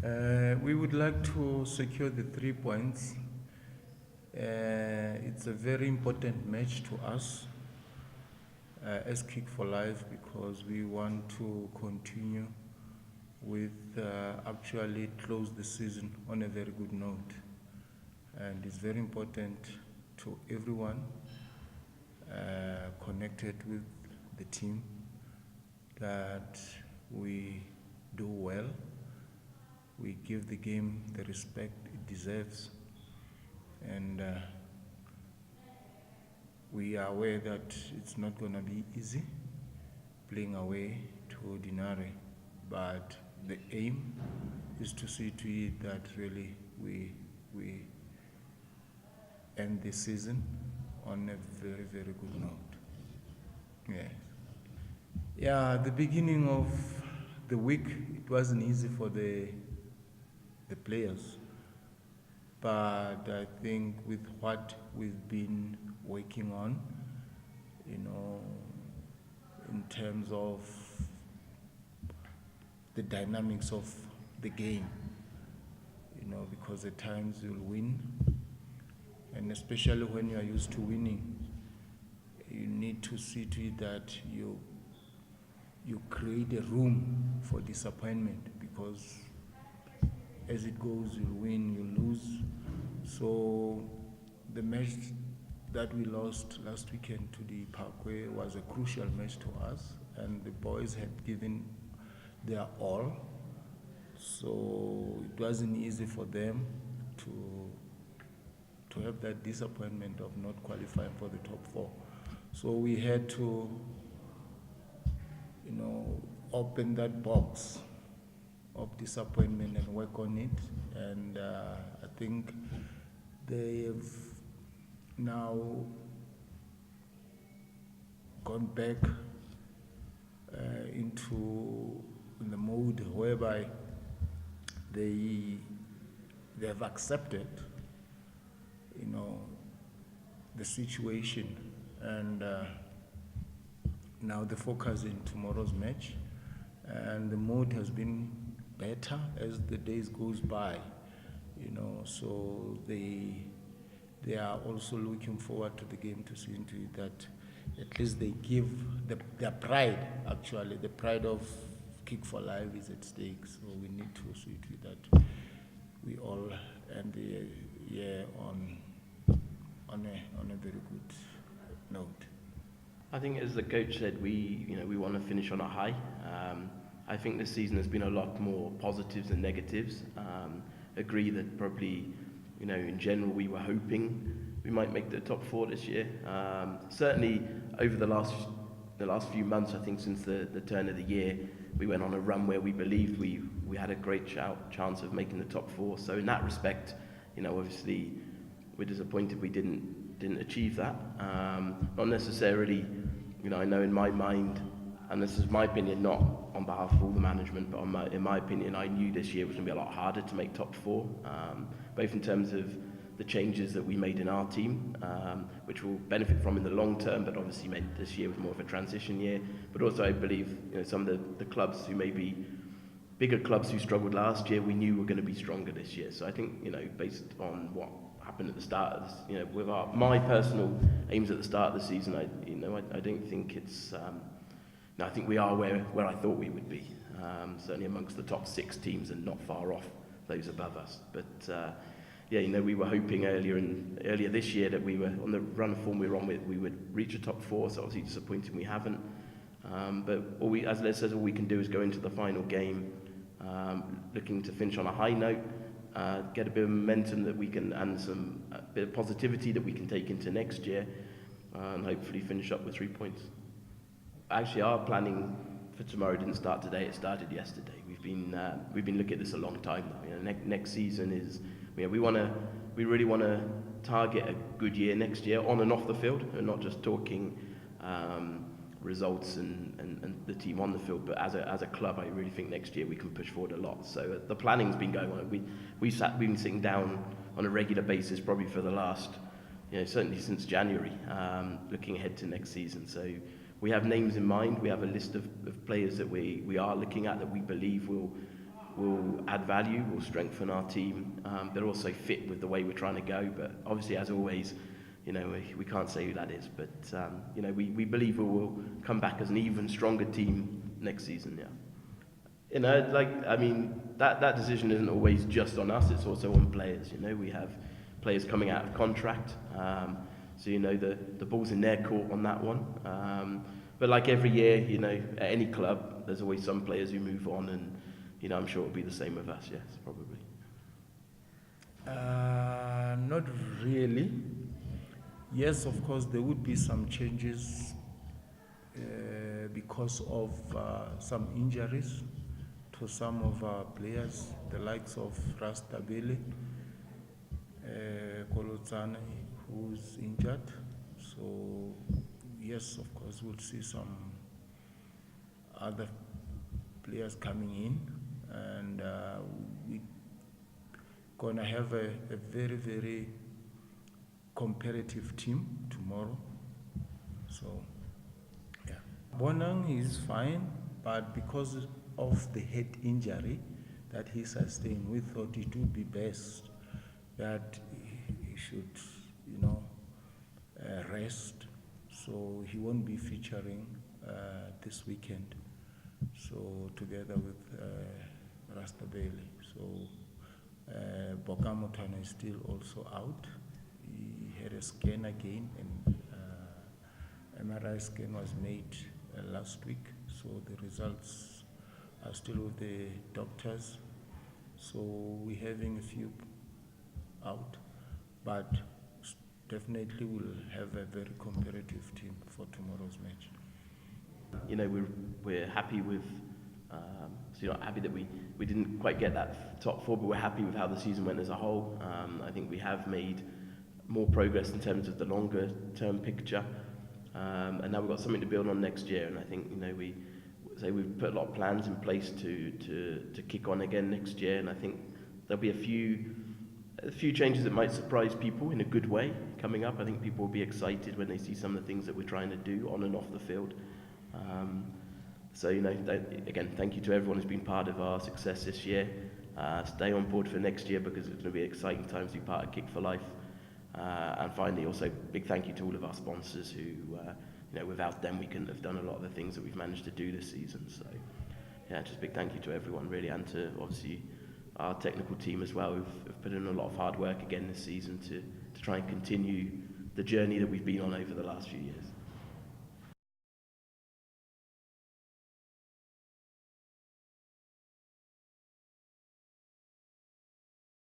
We would like to secure the 3 points. It's a very important match to us as Kick4Life because we want to continue with actually close the season on a very good note. And it's very important to everyone connected with the team that we do well. We give the game the respect it deserves, and we are aware that it's not going to be easy playing away to Dinare, but the aim is to see to it that really we end the season on a very, very good note. Yeah. Yeah, the beginning of the week, it wasn't easy for the players, but I think with what we've been working on, in terms of the dynamics of the game, because at times you'll win, and especially when you are used to winning, you need to see to it that you create a room for disappointment, because as it goes, you'll win, you'll lose. So the match that we lost last weekend to the Parkway was a crucial match to us, and the boys had given their all. So it wasn't easy for them to have that disappointment of not qualifying for the top four. So we had to, open that box of disappointment and work on it. And I think they have now gone back into the mode whereby they have accepted, the situation, and now the focus in tomorrow's match, and the mood has been better as the days goes by, so they are also looking forward to the game, to see into it that at least they give their pride, actually the pride of Kick4Life is at stake. So we need to see to it that we all end the year on a very good note. I think, as the coach said, we want to finish on a high. I think this season has been a lot more positives than negatives. Agree that probably, in general, we were hoping we might make the top four this year. Certainly, over the last few months, I think since the turn of the year, we went on a run where we believed we had a great chance of making the top four. So in that respect, obviously, we're disappointed we didn't achieve that. Not necessarily, I know in my mind, and this is my opinion, not on behalf of all the management, but in my opinion, I knew this year was going to be a lot harder to make top four, both in terms of the changes that we made in our team, which we'll benefit from in the long term, but obviously meant this year was more of a transition year. But also, I believe some of the clubs who maybe bigger clubs who struggled last year, we knew were going to be stronger this year. So I think, based on what happened at the start of this, with my personal aims at the start of the season, I don't think it's. I think we are where I thought we would be. Certainly amongst the top 6 teams and not far off those above us. But we were hoping earlier this year that we were on the run of form we were on with, we would reach a top 4. So obviously disappointing we haven't. But as Les says, all we can do is go into the final game, looking to finish on a high note, get a bit of momentum that we can, and a bit of positivity that we can take into next year, and hopefully finish up with 3 points. Actually, our planning for tomorrow didn't start today; it started yesterday. We've been looking at this a long time now. Next season is, we really want to target a good year next year on and off the field, and not just talking results and the team on the field, but as a club, I really think next year we can push forward a lot. So the planning's been going on. We've been sitting down on a regular basis, probably for the last, certainly since January, looking ahead to next season. So we have names in mind. We have a list of players that we are looking at that we believe will will add value, will strengthen our team, but also fit with the way we're trying to go. But obviously, as always, we can't say who that is. But we believe we will come back as an even stronger team next season. Yeah. That decision isn't always just on us, it's also on players. We have players coming out of contract, so the ball's in their court on that one. But like every year, at any club, there's always some players who move on, and I'm sure it'll be the same with us. Yes, probably. Not really. Yes, of course, there would be some changes because of some injuries to some of our players, the likes of Rastabile, Kolotsane, who's injured. So, yes, of course, we'll see some other players coming in, and we're going to have a very, very competitive team tomorrow. So, yeah. Bonang is fine, but because of the head injury that he sustained, we thought it would be best that he should, rest. So he won't be featuring this weekend. So together with Rastabele. So Bokamotana is still also out. He had a scan again, and MRI scan was made last week. So the results are still with the doctors. So we're having a few out, but definitely we'll have a very competitive team for tomorrow's match. We're happy with, so not happy that we didn't quite get that top four, but we're happy with how the season went as a whole. I think we have made more progress in terms of the longer term picture, and now we've got something to build on next year. And I think we've put a lot of plans in place to kick on again next year, and I think there'll be a few changes that might surprise people in a good way coming up. I think people will be excited when they see some of the things that we're trying to do on and off the field. Again, thank you to everyone who's been part of our success this year. Stay on board for next year, because it's going to be exciting times to be part of Kick4Life. And finally, also big thank you to all of our sponsors who, without them we couldn't have done a lot of the things that we've managed to do this season. So, yeah, just big thank you to everyone really, and to obviously our technical team as well, who've put in a lot of hard work again this season to try and continue the journey that we've been on over the last few years.